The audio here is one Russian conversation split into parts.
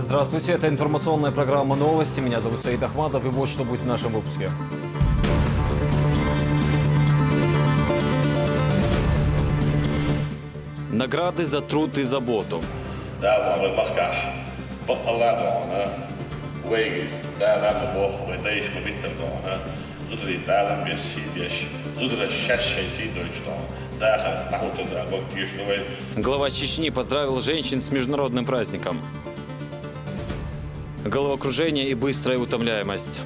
Здравствуйте, это информационная программа «Новости». Меня зовут Саид Ахмадов, и вот что будет в нашем выпуске. Награды за труд и заботу. Глава Чечни поздравил женщин с международным праздником. Головокружение и быстрая утомляемость.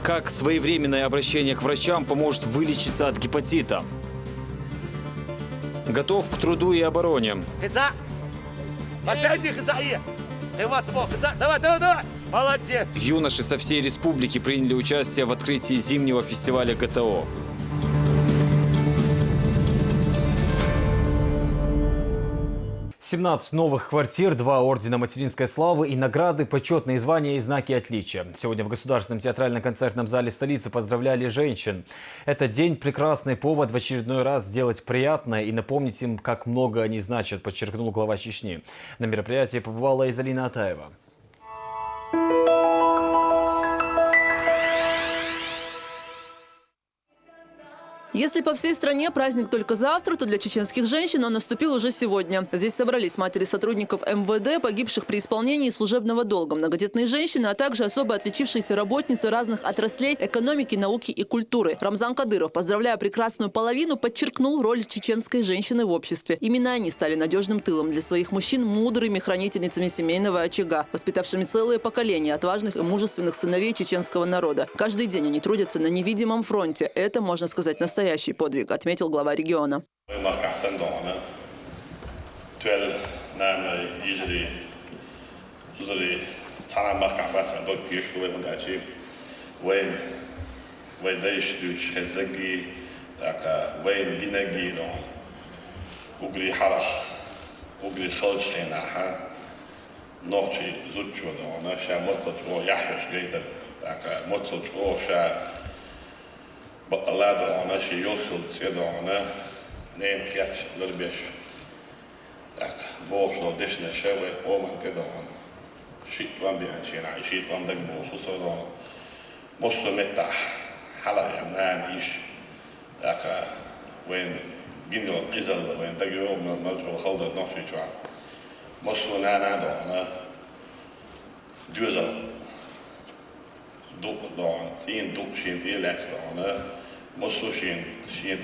Как своевременное обращение к врачам поможет вылечиться от гепатита? Готов к труду и обороне. Молодец! Юноши со всей республики приняли участие в открытии зимнего фестиваля ГТО. — 17 новых квартир, 2 ордена материнской славы и награды, почетные звания и знаки отличия. Сегодня в Государственном театрально-концертном зале столицы поздравляли женщин. Это день — прекрасный повод в очередной раз сделать приятное и напомнить им, как много они значат, подчеркнул глава Чечни. На мероприятии побывала Изалина Атаева. Если по всей стране праздник только завтра, то для чеченских женщин он наступил уже сегодня. Здесь собрались матери сотрудников МВД, погибших при исполнении служебного долга, многодетные женщины, а также особо отличившиеся работницы разных отраслей экономики, науки и культуры. Рамзан Кадыров, поздравляя прекрасную половину, подчеркнул роль чеченской женщины в обществе. Именно они стали надежным тылом для своих мужчин, мудрыми хранительницами семейного очага, воспитавшими целые поколения отважных и мужественных сыновей чеченского народа. Каждый день они трудятся на невидимом фронте. Это, можно сказать, настоящий подвиг, отметил глава региона. بقلاد أنا شيء يوصل سيدا أنا نين كياتش لربيش لك بوش لو دشنا شوي ومن كده أنا شيء وان بيانشين عايشين وان دق بوش وصودا مصر متع حلا يمنان إيش لك وين جندل القزل وين دق يوم ملجو خلدر نقشي شوان مصر نانا أنا دوزل دوق دون سين دوق شين تيلاكس دون مصو شين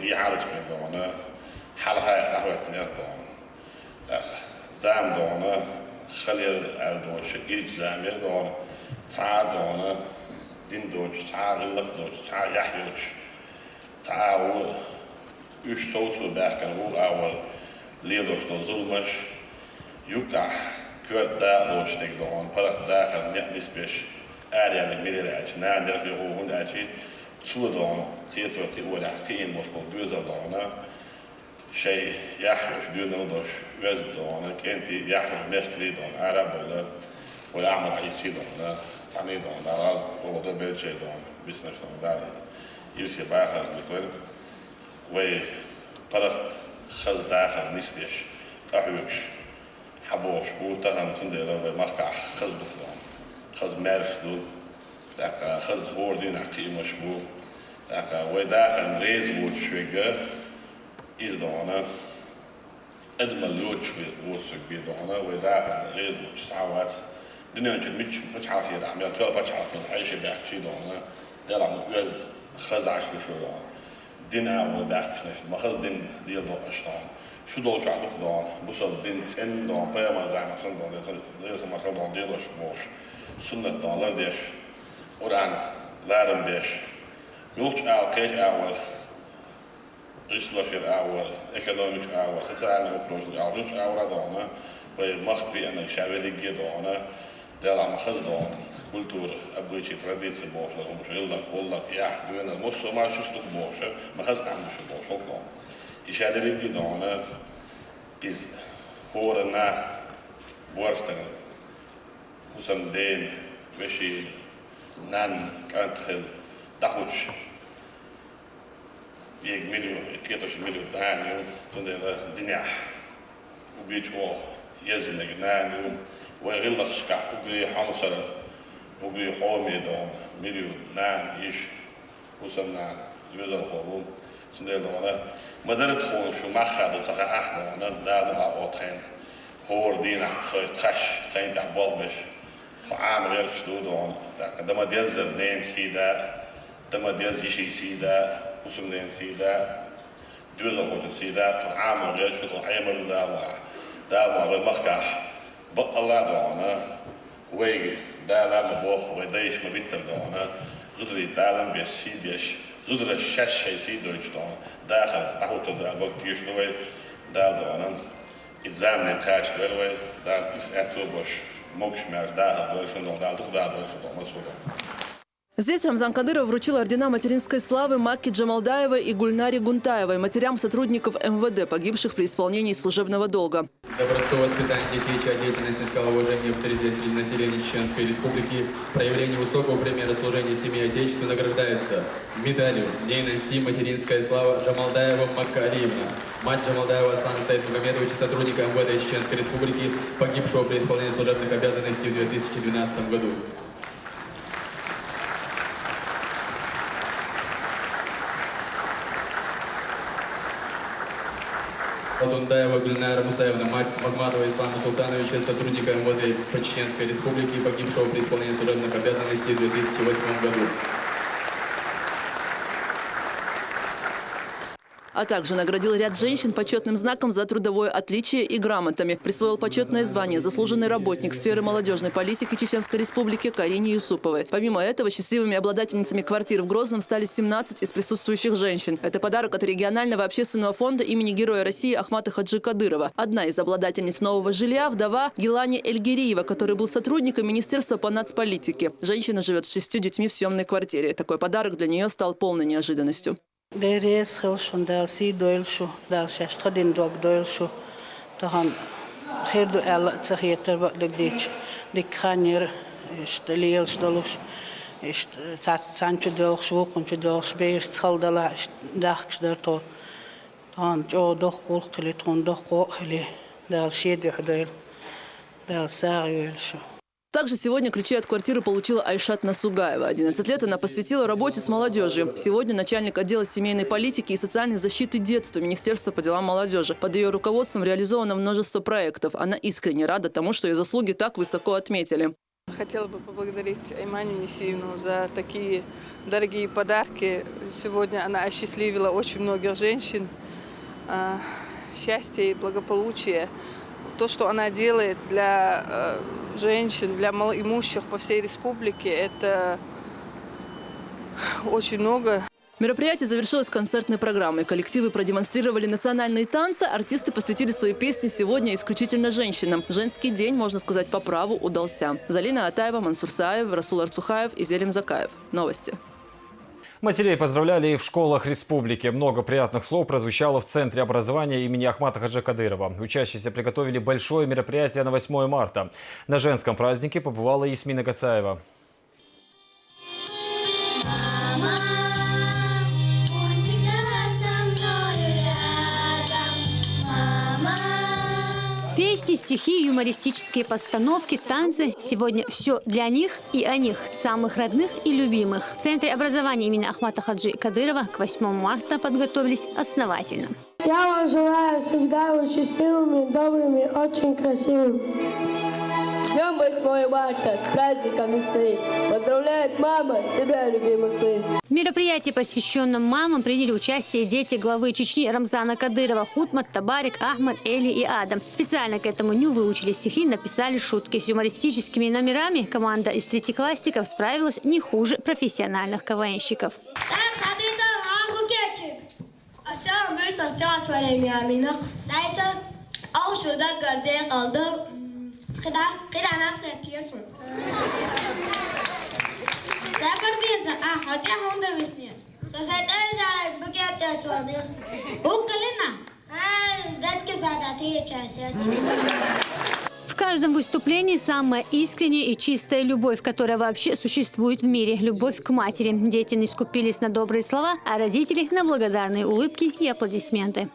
تيعالج من دون حالها قهوة دون زام دون خليل دون شقيق زامير دون تعا دون دين دوش تعا غلق دوش تعا يحيوش تعا وش صوتو باكن هو أول ليدوش دون ظلمش يوكا كورت دا دوش ديك دون برق داخل نقلس بيش أريان الميلاد نادر في هو هنا شيء سودان تيتر تقول حقين مش موجود دانا شيء يحوش دون ودش وز دانا كنت يحوش مشكلة دان عرب ولا ويعمل عيسى دانا ثاني دانا راز ولا بيجي دان بيسنش دانا يرسي باخر بتقول وي برخت خز داخل نستيش أحوش حبوش بوتهم تندلا ومركع خز دخلان خز مرش دو داك خز هوردين عقي مشبو داك وداخل ريز بود شوية إز دانا أدمل يوت شوية بود شوية دانا وداخل ريز بود ساعات دنيا جد مش بتشعر في دعم يا ترى بتشعر من عيش بيحكي دانا دلع مقياس خز عشر شو دانا دينا وبيحكي نفس ما خز دين ديال دو أشتان شو دول جعلك دان بوصل دين تن دان بيا زعما سن دان لازم ما تقول دان ديالش موش سنة دانlar ديش Oran laren beş yolç al keç awal Rishloshir awal ekonomik awal социальный вопрос al yolç awal dana ve mahbi ana şaveligi dana dela mahz dana культура обычаи традиции бошла هم شو يلا والله يا بين المص ما شو استك بوشه mahz عنده شو بوش الله يشادرigi dana iz horna borsten وسندين مشي نان كانتخل تخوش 1 millió, 2 millió dányú, tudod, dinár. Ugrich o jezinek dányú, vagy rildakská ugri, hamusara, ugri holmédon, millió dán is, 20 dán, jözalhol, tudod, مدرت خون شو مخاد وصحى أحنا ندار مع أوتين هور دينا تخش تين تعبال بش تعامل غير شدودون لكن دم ديزر نين سيدا دم ديز يشي سيدا وسم نين سيدا دوزر خوش سيدا تعامل غير شدو عيمر دار غير مخكح بق الله دونا ويجي دار ما بوخ ويديش ما بيتر دونا زودري دارم بيسيد يش زودر الشش يسيد دوشتون داخل أحوت الدار وقت يشنوي دار دونا إتزامن كاش دلوي دار إس أتوبش موكش مر دار دوشتون دار دوشتون مسؤول. Здесь Рамзан Кадыров вручил ордена материнской славы Макке Джамалдаевой и Гульнаре Гунтаевой, матерям сотрудников МВД, погибших при исполнении служебного долга. За образцовое воспитание детей, чья деятельность искала уважение и авторитет среди населения Чеченской Республики, проявление высокого примера служения семье и Отечеству награждаются медалью «Дней Нанси. Материнская слава» Джамалдаева Макка Алиевна, мать Джамалдаева Аслана Саидмагомедовича, сотрудника МВД Чеченской Республики, погибшего при исполнении служебных обязанностей в 2012 году. Дундаева Гульнара Мусаевна, мать Магматова Ислама Султановича, сотрудника МВД по Чеченской Республике, погибшего при исполнении служебных обязанностей в 2008 году. А также наградил ряд женщин почетным знаком за трудовое отличие и грамотами. Присвоил почетное звание «Заслуженный работник сферы молодежной политики Чеченской Республики» Карине Юсуповой. Помимо этого, счастливыми обладательницами квартир в Грозном стали 17 из присутствующих женщин. Это подарок от регионального общественного фонда имени Героя России Ахмата Хаджи Кадырова. Одна из обладательниц нового жилья – вдова Гилани Эльгериева, который был сотрудником Министерства по нацполитике. Женщина живет с 6 детьми в съемной квартире. Такой подарок для нее стал полной неожиданностью. Берез хилшун далси дойлшу далшаш тадин дог дойлшу тахан херду эл цахиетер бадлик дикханер штелиел штолуш цанчу долш вокунчу долш бейш цалдала дахкшдер то тахан жо дох кулкли тон дох кохли далши дихдел далсарюэлшу. Также сегодня ключи от квартиры получила Айшат Насугаева. 11 лет она посвятила работе с молодежью. Сегодня начальник отдела семейной политики и социальной защиты детства Министерства по делам молодежи. Под ее руководством реализовано множество проектов. Она искренне рада тому, что ее заслуги так высоко отметили. Хотела бы поблагодарить Аймане Несиевну за такие дорогие подарки. Сегодня она осчастливила очень многих женщин. Счастья и благополучия. То, что она делает для женщин, для малоимущих по всей республике, это очень много. Мероприятие завершилось концертной программой. Коллективы продемонстрировали национальные танцы, артисты посвятили свои песни сегодня исключительно женщинам. Женский день, можно сказать, по праву удался. Залина Атаева, Мансур Саев, Расул Арцухаев и Зелим Закаев. Новости. Матерей поздравляли и в школах республики. Много приятных слов прозвучало в Центре образования имени Ахмата Хаджи Кадырова. Учащиеся приготовили большое мероприятие на 8 марта. На женском празднике побывала Ясмина Гацаева. Песни, стихи, юмористические постановки, танцы. Сегодня все для них и о них, самых родных и любимых. В Центре образования имени Ахмата Хаджи Кадырова к 8 марта подготовились основательно. Я вам желаю всегда быть счастливыми, добрыми, очень красивыми. Днем 8 марта с праздником весны. Поздравляет мама, тебя, любимый сын. В мероприятии, посвященном мамам, приняли участие дети главы Чечни Рамзана Кадырова, Хутмат, Табарик, Ахмад, Эли и Адам. Специально к этому дню выучили стихи, написали шутки. С юмористическими номерами команда из третьеклассников справилась не хуже профессиональных КВНщиков. В каждом выступлении самая искренняя и чистая любовь, которая вообще существует в мире. Любовь к матери. Дети не скупились на добрые слова, а родители – на благодарные улыбки и аплодисменты.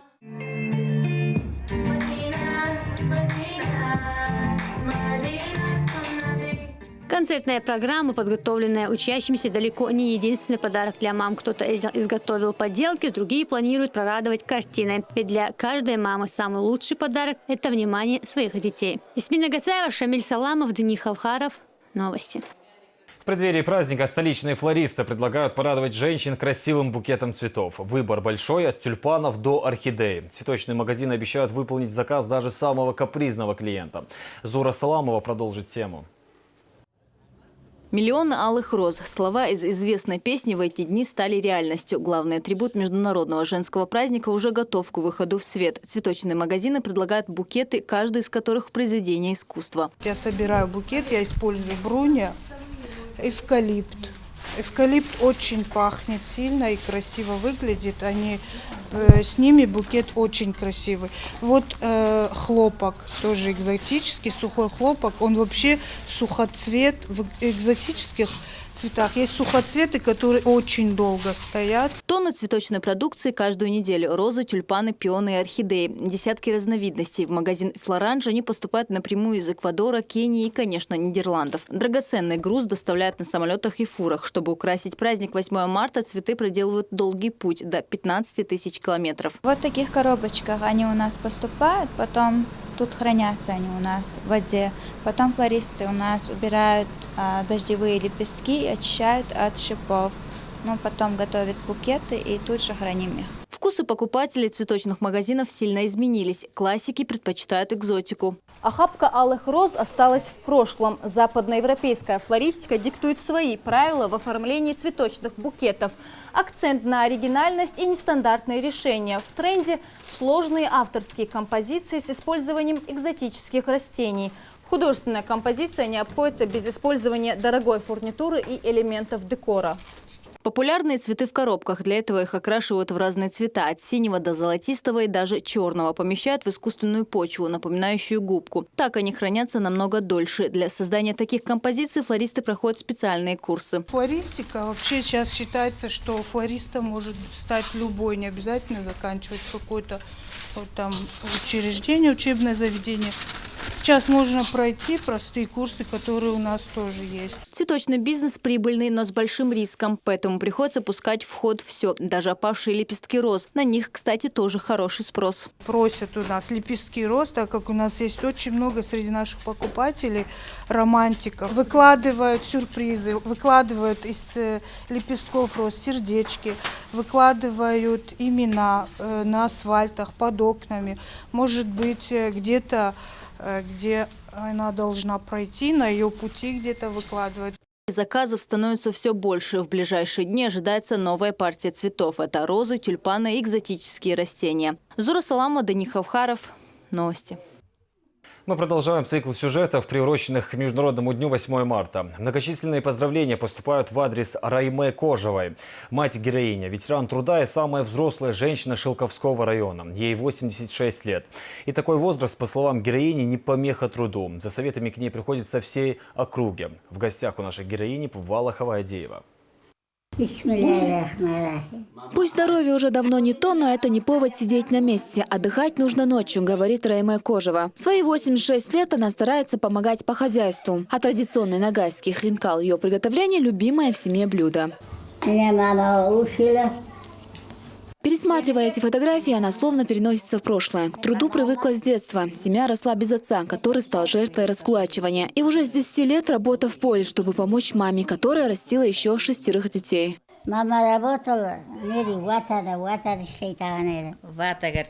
Концертная программа, подготовленная учащимися, далеко не единственный подарок для мам. Кто-то изготовил поделки, другие планируют прорадовать картиной. Ведь для каждой мамы самый лучший подарок – это внимание своих детей. Ясмина Гасаева, Шамиль Саламов, Денис Хавхаров. Новости. В преддверии праздника столичные флористы предлагают порадовать женщин красивым букетом цветов. Выбор большой – от тюльпанов до орхидей. Цветочные магазины обещают выполнить заказ даже самого капризного клиента. Зура Саламова продолжит тему. Миллионы алых роз. Слова из известной песни в эти дни стали реальностью. Главный атрибут международного женского праздника уже готов к выходу в свет. Цветочные магазины предлагают букеты, каждый из которых произведение искусства. Я собираю букет, я использую бруня, эвкалипт. Эвкалипт очень пахнет сильно и красиво выглядит. С ними букет очень красивый. Вот хлопок, тоже экзотический, сухой хлопок. Он вообще сухоцвет. В экзотических цветах есть сухоцветы, которые очень долго стоят. Тонны цветочной продукции каждую неделю. Розы, тюльпаны, пионы и орхидеи. Десятки разновидностей. В магазин «Флоранж» они поступают напрямую из Эквадора, Кении и, конечно, Нидерландов. Драгоценный груз доставляют на самолетах и фурах. Чтобы украсить праздник 8 марта, цветы проделывают долгий путь до 15 тысяч километров. Вот в таких коробочках они у нас поступают, потом тут хранятся они у нас в воде. Потом флористы у нас убирают дождевые лепестки и очищают от шипов. Ну, потом готовят букеты и тут же храним их. Вкусы покупателей цветочных магазинов сильно изменились. Классики предпочитают экзотику. Охапка алых роз осталась в прошлом. Западноевропейская флористика диктует свои правила в оформлении цветочных букетов. Акцент на оригинальность и нестандартные решения. В тренде сложные авторские композиции с использованием экзотических растений. Художественная композиция не обходится без использования дорогой фурнитуры и элементов декора. Популярные цветы в коробках. Для этого их окрашивают в разные цвета. От синего до золотистого и даже черного. Помещают в искусственную почву, напоминающую губку. Так они хранятся намного дольше. Для создания таких композиций флористы проходят специальные курсы. Флористика. Вообще сейчас считается, что флористом может стать любой. Не обязательно заканчивать какое-то там учреждение, учебное заведение. Сейчас можно пройти простые курсы, которые у нас тоже есть. Цветочный бизнес прибыльный, но с большим риском. Поэтому приходится пускать в ход все, даже опавшие лепестки роз. На них, кстати, тоже хороший спрос. Просят у нас лепестки роз, так как у нас есть очень много среди наших покупателей романтиков. Выкладывают сюрпризы, выкладывают из лепестков роз сердечки, выкладывают имена на асфальтах, под окнами. Может быть, где-то где она должна пройти, на ее пути где-то выкладывать. Заказов становится все больше. В ближайшие дни ожидается новая партия цветов. Это розы, тюльпаны и экзотические растения. Зура Саламова, Денис Хавхаров. Новости. Мы продолжаем цикл сюжетов, приуроченных к Международному дню 8 марта. Многочисленные поздравления поступают в адрес Райме Кожевой. Мать-героиня, ветеран труда и самая взрослая женщина Шелковского района. Ей 86 лет. И такой возраст, по словам героини, не помеха труду. За советами к ней приходят со всей округи. В гостях у нашей героини побывала Хавая Деева. Пусть здоровье уже давно не то, но это не повод сидеть на месте. Отдыхать нужно ночью, говорит Райме Кожева. В свои 86 лет она старается помогать по хозяйству. А традиционный нагайский хинкал ее приготовление – любимое в семье блюдо. Меня мама учила. Пересматривая эти фотографии, она словно переносится в прошлое. К труду привыкла с детства. Семья росла без отца, который стал жертвой раскулачивания. И уже с 10 лет работа в поле, чтобы помочь маме, которая растила еще 6 детей. Мама работала, вата, говорит,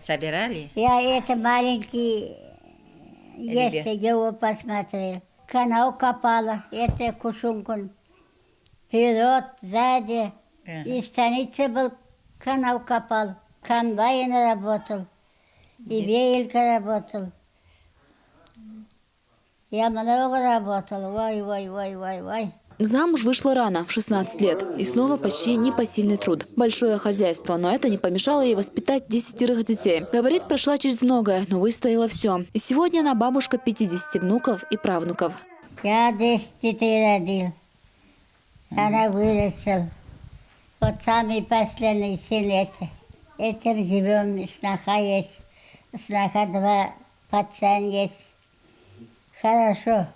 собирали? Я это маленький, если его посмотрел. Канал копала, это кушункун. Вперед, сзади. И станица был. Канал копал, комбайн работал, и веялка работал. Я много работал, ой. Замуж вышла рано, в 16 лет. И снова почти непосильный труд. Большое хозяйство, но это не помешало ей воспитать 10 детей. Говорит, прошла через многое, но выстояла все. И сегодня она бабушка 50 внуков и правнуков. Я 10 детей родил. Она вырастила. Вот самые последние 7 лет. Этим живем, сноха есть. Сноха 2 пацан есть. Хорошо.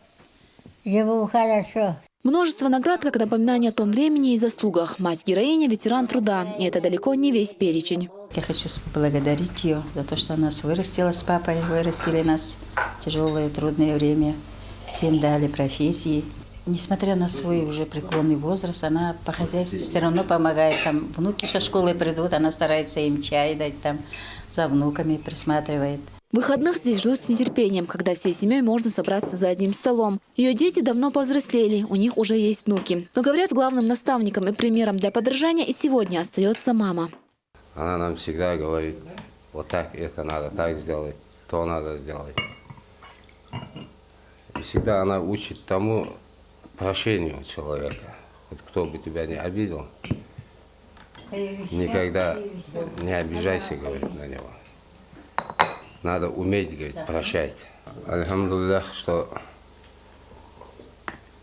Живу хорошо. Множество наград как напоминание о том времени и заслугах. Мать-героиня – ветеран труда. И это далеко не весь перечень. Я хочу поблагодарить ее за то, что она нас вырастила с папой, вырастили нас в тяжелое трудное время. Всем дали профессии. Несмотря на свой уже преклонный возраст, она по хозяйству все равно помогает. Там внуки со школы придут, она старается им чай дать, там за внуками присматривает. Выходных здесь ждут с нетерпением, когда всей семьей можно собраться за одним столом. Ее дети давно повзрослели, у них уже есть внуки. Но, говорят, главным наставником и примером для подражания и сегодня остается мама. Она нам всегда говорит, вот так это надо, так сделать, то надо сделать. И всегда она учит тому прощению человека. Вот кто бы тебя не обидел, никогда не обижайся, говорит, на него. Надо уметь, говорит, прощать. Альхамдулиллах, что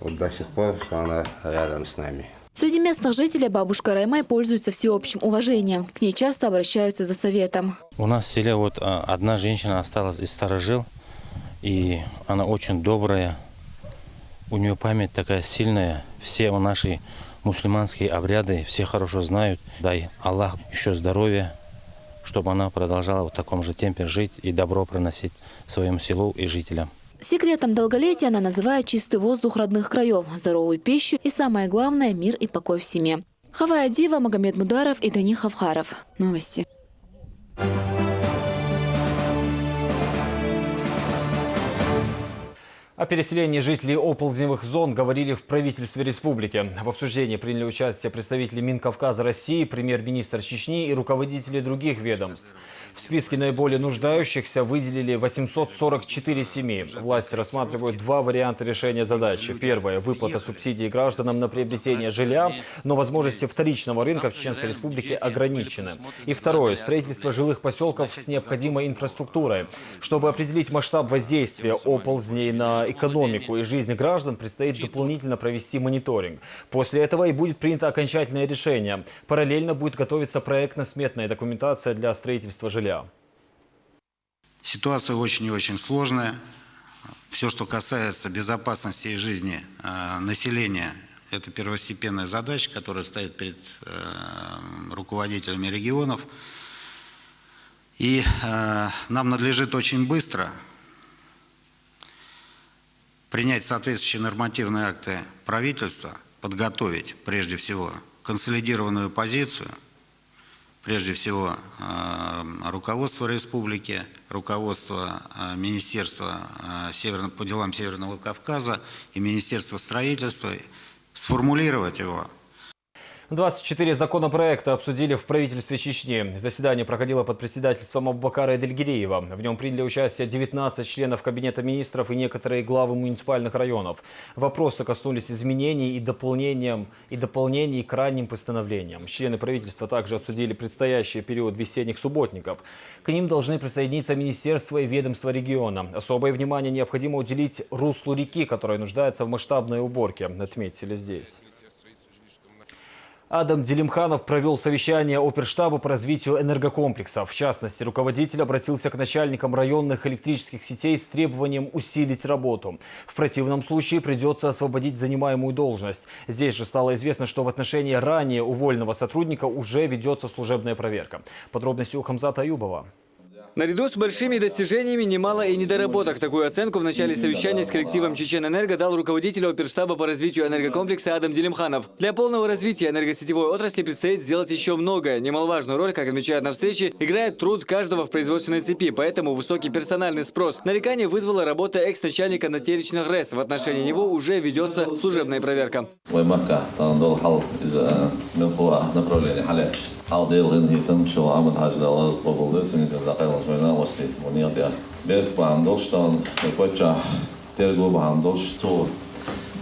вот до сих пор, что она рядом с нами. Среди местных жителей бабушка Раймай пользуется всеобщим уважением. К ней часто обращаются за советом. У нас в селе вот одна женщина осталась из старожил, и она очень добрая. У нее память такая сильная. Все наши мусульманские обряды все хорошо знают. Дай Аллах еще здоровья, чтобы она продолжала в таком же темпе жить и добро приносить своему селу и жителям. Секретом долголетия она называет чистый воздух родных краев, здоровую пищу и, самое главное, мир и покой в семье. Хавая Дива, Магомед Мударов и Дани Хавхаров. Новости. О переселении жителей оползневых зон говорили в правительстве республики. В обсуждении приняли участие представители Минкавказа России, премьер-министр Чечни и руководители других ведомств. В списке наиболее нуждающихся выделили 844 семьи. Власти рассматривают два варианта решения задачи. Первое – выплата субсидий гражданам на приобретение жилья, но возможности вторичного рынка в Чеченской Республике ограничены. И второе – строительство жилых поселков с необходимой инфраструктурой. Чтобы определить масштаб воздействия оползней на экономику и жизнь граждан, предстоит дополнительно провести мониторинг. После этого и будет принято окончательное решение. Параллельно будет готовиться проектно-сметная документация для строительства жилья. Ситуация очень и очень сложная. Все, что касается безопасности и жизни населения, это первостепенная задача, которая стоит перед руководителями регионов. И нам надлежит очень быстро принять соответствующие нормативные акты правительства, подготовить прежде всего консолидированную позицию, прежде всего руководство республики, руководство Министерства по делам Северного Кавказа и Министерства строительства, сформулировать его. 24 законопроекта обсудили в правительстве Чечни. Заседание проходило под председательством Абубакара Эдельгириева. В нем приняли участие 19 членов Кабинета министров и некоторые главы муниципальных районов. Вопросы коснулись изменений и дополнений к ранним постановлениям. Члены правительства также обсудили предстоящий период весенних субботников. К ним должны присоединиться министерства и ведомства региона. Особое внимание необходимо уделить руслу реки, которая нуждается в масштабной уборке, отметили здесь. Адам Делимханов провел совещание оперштаба по развитию энергокомплекса. В частности, руководитель обратился к начальникам районных электрических сетей с требованием усилить работу. В противном случае придется освободить занимаемую должность. Здесь же стало известно, что в отношении ранее уволенного сотрудника уже ведется служебная проверка. Подробности у Хамзата Аюбова. Наряду с большими достижениями немало и недоработок. Такую оценку в начале совещания с коллективом Чеченэнерго дал руководитель оперштаба по развитию энергокомплекса Адам Делимханов. Для полного развития энергосетевой отрасли предстоит сделать еще многое. Немаловажную роль, как отмечают на встрече, играет труд каждого в производственной цепи, поэтому высокий персональный спрос. Нарекание вызвала работа экс-начальника Натеричных РЭС. В отношении него уже ведется служебная проверка.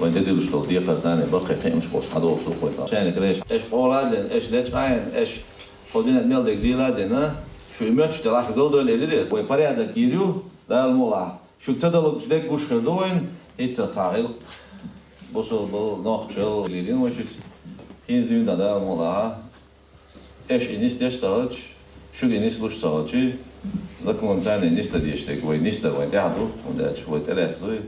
وين تدي بشتغل دقيقة ثانية بقى مش بوش حدا وصل خوي عشان كريش إيش أولادن إيش ليش عين إيش خدينا نميل دقيقة لادنا شو يمشي تلاش قلدو اللي ليس ويبريد كيريو ده المولع شو تصدق شو دك وش خدوين يتصاعد بوصل بالنقطة اللي وش هيز دين ده المولع إيش إنيس ديش صارش شو إنيس لوش صارش закон цены не стадишь, такой не стадой, да, ну, да, чего интересно.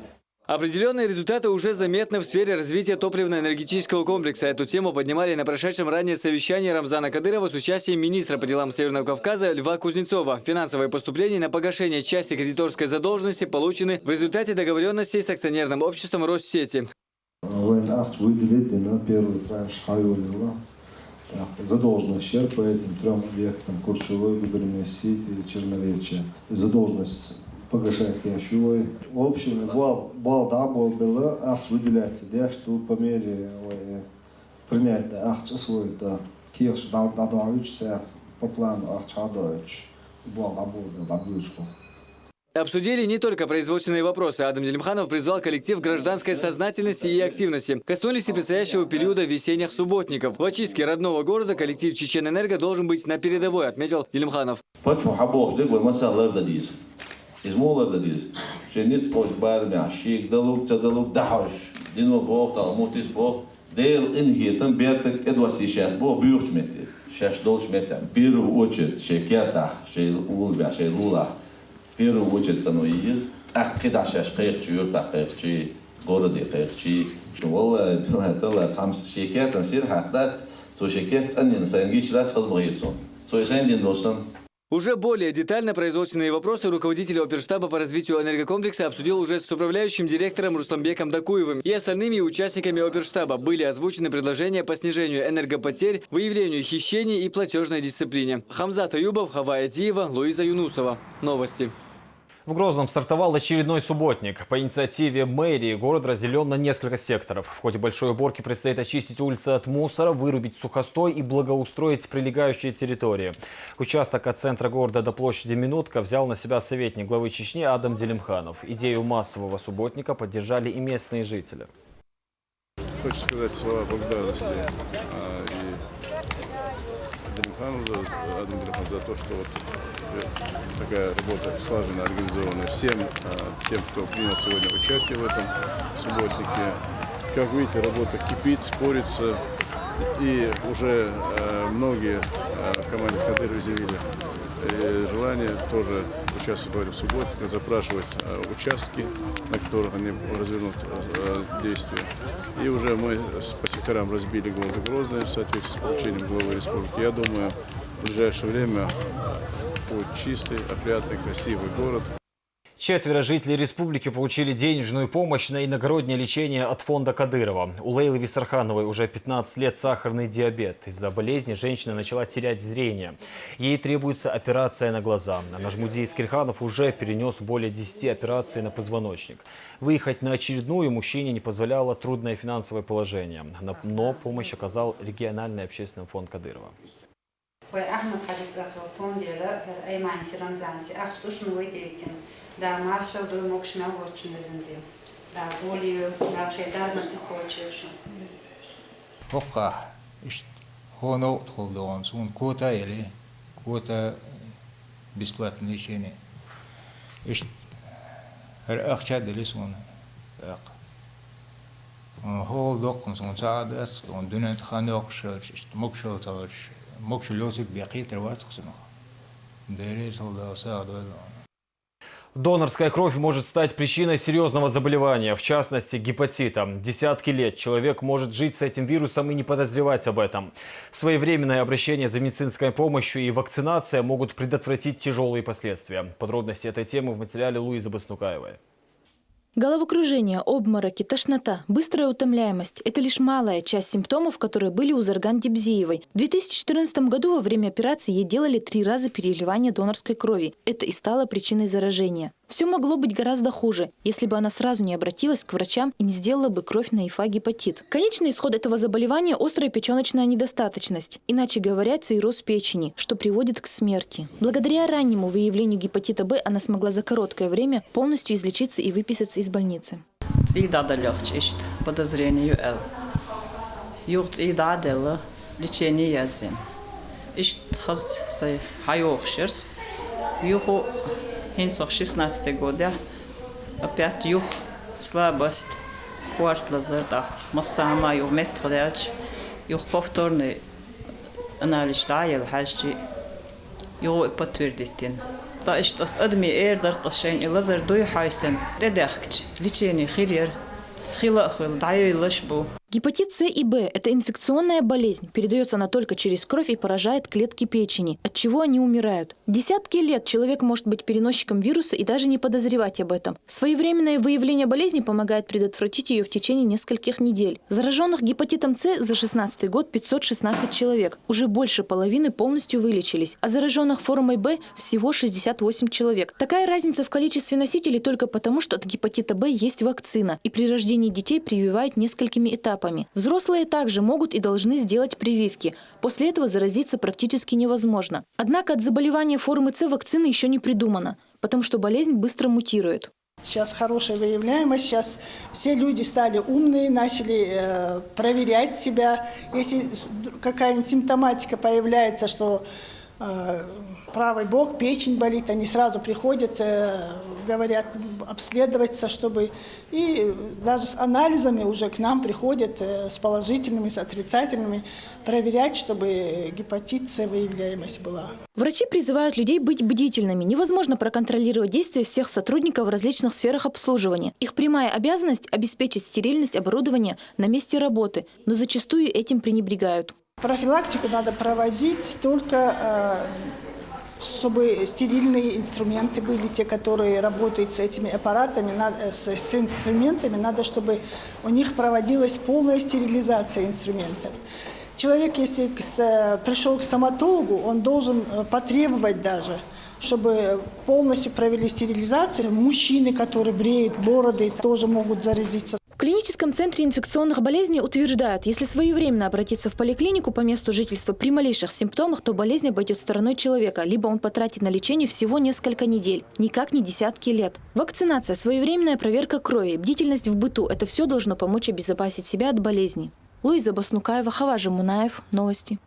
Определенные результаты уже заметны в сфере развития топливно-энергетического комплекса. Эту тему поднимали на прошедшем ранее совещании Рамзана Кадырова с участием министра по делам Северного Кавказа Льва Кузнецова. Финансовые поступления на погашение части кредиторской задолженности получены в результате договоренностей с акционерным обществом Россети. Задолженность ущерб по этим трем объектам: Курчевой, Губерния Сити и Черноречье. Задолженность погашает ящевой. В общем, было акт выделяется, да, что по мере принятия акт освоит Кирш Дадовича по плану акт Чадович. Обсудили не только производственные вопросы. Адам Делимханов призвал коллектив к гражданской сознательности и активности. Коснулись и предстоящего периода весенних субботников. В очистке родного города коллектив Чеченэнерго должен быть на передовой, отметил Делимханов. В первую очередь ценой أكيد عشان قيقتي تحقيقتي قردي قيقتي شو это сам شركات نصير حقدات سو شركات أني نسانجيش لا خزبغيتهم سو يساندين دوسن. Уже более детально производственные вопросы руководитель оперштаба по развитию энергокомплекса обсудил уже с управляющим директором Рустамбеком Дакуевым и остальными участниками оперштаба. Были озвучены предложения по снижению энергопотерь, выявлению хищений и платежной дисциплине. Хамзат Аюбов, Хава Адиева, Луиза Юнусова. Новости. В Грозном стартовал очередной субботник. По инициативе мэрии город разделен на несколько секторов. В ходе большой уборки предстоит очистить улицы от мусора, вырубить сухостой и благоустроить прилегающие территории. Участок от центра города до площади Минутка взял на себя советник главы Чечни Адам Делимханов. Идею массового субботника поддержали и местные жители. Хочу сказать слова благодарности Делимханову, Адаму Делимханову за то, что такая работа слаженно организована всем тем, кто принял сегодня участие в этом субботнике. Как видите, работа кипит, спорится, и уже многие команды Кадырова изъявили желание тоже участвовать в субботнике, запрашивать участки, на которых они развернут действия. И уже мы по секторам разбили город Грозный в соответствии с поручением главы республики. Я думаю, в ближайшее время будет чистый, опрятный, красивый город. 4 жителей республики получили денежную помощь на иногороднее лечение от фонда Кадырова. У Лейлы Висархановой уже 15 лет сахарный диабет. Из-за болезни женщина начала терять зрение. Ей требуется операция на глаза. Нажмуди Искирханов уже перенес более 10 операций на позвоночник. Выехать на очередную мужчине не позволяло трудное финансовое положение. Но помощь оказал региональный общественный фонд Кадырова. Да маршал до мокшмел очень незанди. Да болью, да шейдар на ты хочешь. Пока, хоно холдон, сон кота или кота бесплатное лечение. Ахча делисон. Холдоком сон садас, он дунет ханокш, мокшел тож, мокшелосик бяхит рватхсно. Дерет солдаса адвал. Донорская кровь может стать причиной серьезного заболевания, в частности гепатита. Десятки лет человек может жить с этим вирусом и не подозревать об этом. Своевременное обращение за медицинской помощью и вакцинация могут предотвратить тяжелые последствия. Подробности этой темы в материале Луизы Баснукаевой. Головокружение, обмороки, тошнота, быстрая утомляемость – это лишь малая часть симптомов, которые были у Зарган Дибзиевой. В 2014 году во время операции ей делали 3 раза переливание донорской крови. Это и стало причиной заражения. Все могло быть гораздо хуже, если бы она сразу не обратилась к врачам и не сделала бы кровь на ИФА-гепатит. Конечный исход этого заболевания – острая печеночная недостаточность, иначе говоря, цирроз печени, что приводит к смерти. Благодаря раннему выявлению гепатита Б она смогла за короткое время полностью излечиться и выписаться из больницы. Цидадалёч ишт подозрению эл. Юг цидадела лечение язин. Ишт хаз сай хайохшерс. Юху хинсох 16 года. Опять юх слабость. Кварт лазердах. Массама юг метрляч. Юг повторный анализ даял хальчи. Юг подтвердитин. Та ишт ас адми эрдар қашайн лазер дуй хайсен. Дедахкч. Лечение хирьер. Хилахил даял лашбу. Гепатит С и Б – это инфекционная болезнь. Передается она только через кровь и поражает клетки печени, от чего они умирают. Десятки лет человек может быть переносчиком вируса и даже не подозревать об этом. Своевременное выявление болезни помогает предотвратить ее в течение нескольких недель. Зараженных гепатитом С за 2016 год 516 человек. Уже больше половины полностью вылечились. А зараженных формой Б всего 68 человек. Такая разница в количестве носителей только потому, что от гепатита Б есть вакцина. И при рождении детей прививают несколькими этапами. Взрослые также могут и должны сделать прививки. После этого заразиться практически невозможно. Однако от заболевания формы С вакцины еще не придумано, потому что болезнь быстро мутирует. Сейчас хорошая выявляемость, сейчас все люди стали умные, начали проверять себя. Если какая-нибудь симптоматика появляется, что правый бок, печень болит, они сразу приходят, говорят, обследоваться, чтобы... И даже с анализами уже к нам приходят с положительными, с отрицательными, проверять, чтобы гепатит С выявляемость была. Врачи призывают людей быть бдительными. Невозможно проконтролировать действия всех сотрудников в различных сферах обслуживания. Их прямая обязанность – обеспечить стерильность оборудования на месте работы, но зачастую этим пренебрегают. Профилактику надо проводить только, чтобы стерильные инструменты были, те, которые работают с этими аппаратами, с инструментами, надо, чтобы у них проводилась полная стерилизация инструментов. Человек, если пришел к стоматологу, он должен потребовать даже, чтобы полностью провели стерилизацию. Мужчины, которые бреют бороды, тоже могут заразиться. В клиническом центре инфекционных болезней утверждают, если своевременно обратиться в поликлинику по месту жительства при малейших симптомах, то болезнь обойдет стороной человека, либо он потратит на лечение всего несколько недель, никак не десятки лет. Вакцинация, своевременная проверка крови, бдительность в быту – это все должно помочь обезопасить себя от болезни. Луиза Баснукаева, Хаважа Мунаев. Новости.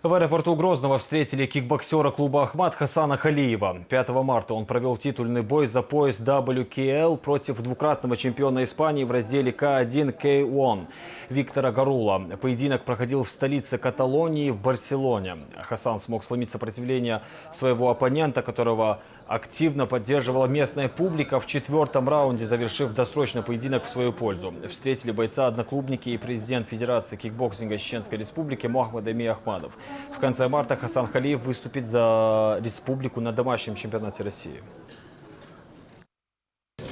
В аэропорту Грозного встретили кикбоксера клуба «Ахмат» Хасана Халиева. 5 марта он провел титульный бой за пояс WKL против двукратного чемпиона Испании в разделе К1 K1 Виктора Гарула. Поединок проходил в столице Каталонии, в Барселоне. Хасан смог сломить сопротивление своего оппонента, которого активно поддерживала местная публика, в 4-м раунде завершив досрочный поединок в свою пользу. Встретили бойца одноклубники и президент Федерации кикбоксинга Чеченской Республики Мохаммад Эми Ахмадов. В конце марта Хасан Халиев выступит за республику на домашнем чемпионате России.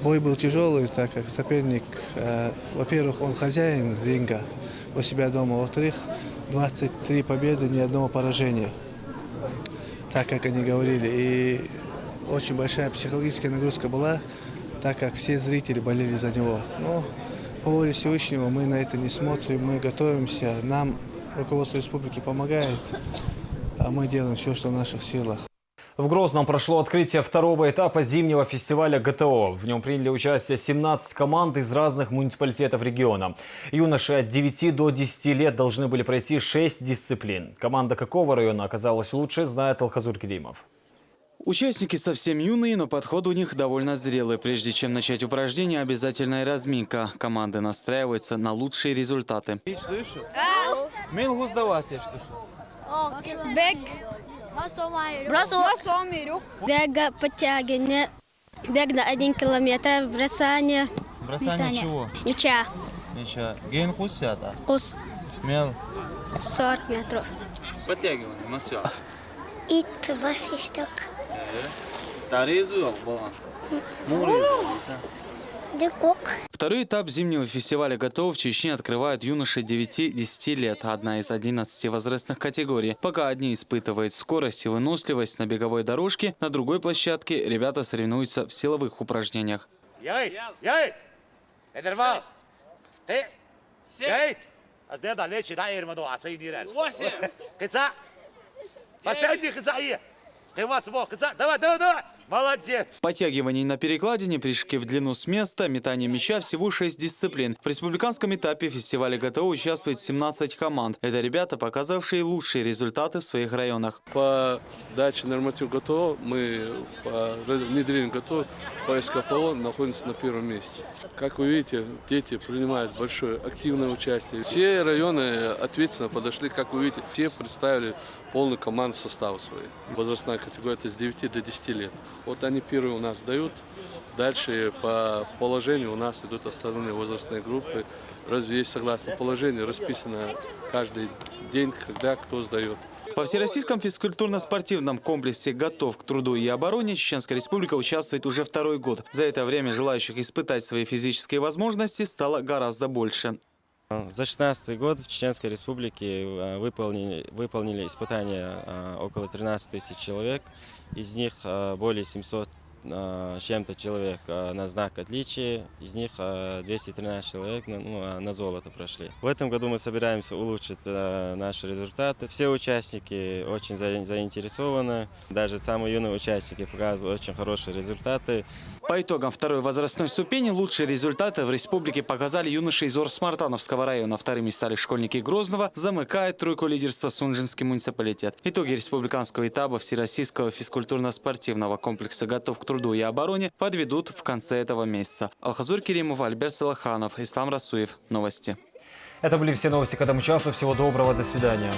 Бой был тяжелый, так как соперник, во-первых, он хозяин ринга у себя дома, во-вторых, 23 победы, ни одного поражения, так как они говорили. И очень большая психологическая нагрузка была, так как все зрители болели за него. Но по воле Всевышнего мы на это не смотрим, мы готовимся, нам руководство республики помогает, а мы делаем все, что в наших силах. В Грозном прошло открытие второго этапа зимнего фестиваля ГТО. В нем приняли участие 17 команд из разных муниципалитетов региона. Юноши от 9 до 10 лет должны были пройти 6 дисциплин. Команда какого района оказалась лучше, знает Алхазур Керимов. Участники совсем юные, но подход у них довольно зрелый. Прежде чем начать упражнение, обязательная разминка. Команды настраиваются на лучшие результаты. Бега, подтягивание, бег на 1 километр, бросание. Бросание чего? Мяча. Мяча. Гейн кусята? Кус. Мел. 40 метров. Подтягивание, масса. И ваши штук. Тарезу yok балан. Второй этап зимнего фестиваля ГТО в Чечне открывают юноши 9-10 лет, одна из 11 возрастных категорий. Пока одни испытывают скорость и выносливость на беговой дорожке, на другой площадке ребята соревнуются в силовых упражнениях. Давай, давай, давай! Молодец! Подтягиваний на перекладине, прыжки в длину с места, метание мяча – всего 6 дисциплин. В республиканском этапе фестиваля ГТО участвует 17 команд. Это ребята, показавшие лучшие результаты в своих районах. По даче норматив ГТО мы по внедрению ГТО по СКПО находимся на первом месте. Как вы видите, дети принимают большое активное участие. Все районы ответственно подошли, как вы видите, все представили полный командный состав свой. Возрастная категория это с 9 до 10 лет. Вот они первые у нас дают. Дальше по положению у нас идут остальные возрастные группы. Разве есть согласно положению, расписано каждый день, когда кто сдает. Во Всероссийском физкультурно-спортивном комплексе «Готов к труду и обороне» Чеченская Республика участвует уже второй год. За это время желающих испытать свои физические возможности стало гораздо больше. За 2016 год в Чеченской Республике выполнили испытания около 13 тысяч человек. Из них более 700 с чем-то человек на знак отличия, из них 213 человек на золото прошли. В этом году мы собираемся улучшить наши результаты. Все участники очень заинтересованы, даже самые юные участники показывают очень хорошие результаты. По итогам второй возрастной ступени лучшие результаты в республике показали юноши из Орсмартановского района. Вторыми стали школьники Грозного, замыкает тройку лидерства Сунжинский муниципалитет. Итоги республиканского этапа Всероссийского физкультурно-спортивного комплекса «Готов к труду и обороне» подведут в конце этого месяца. Алхазур Керимов, Альберт Салаханов, Ислам Расуев. Новости. Это были все новости к этому часу. Всего доброго, до свидания.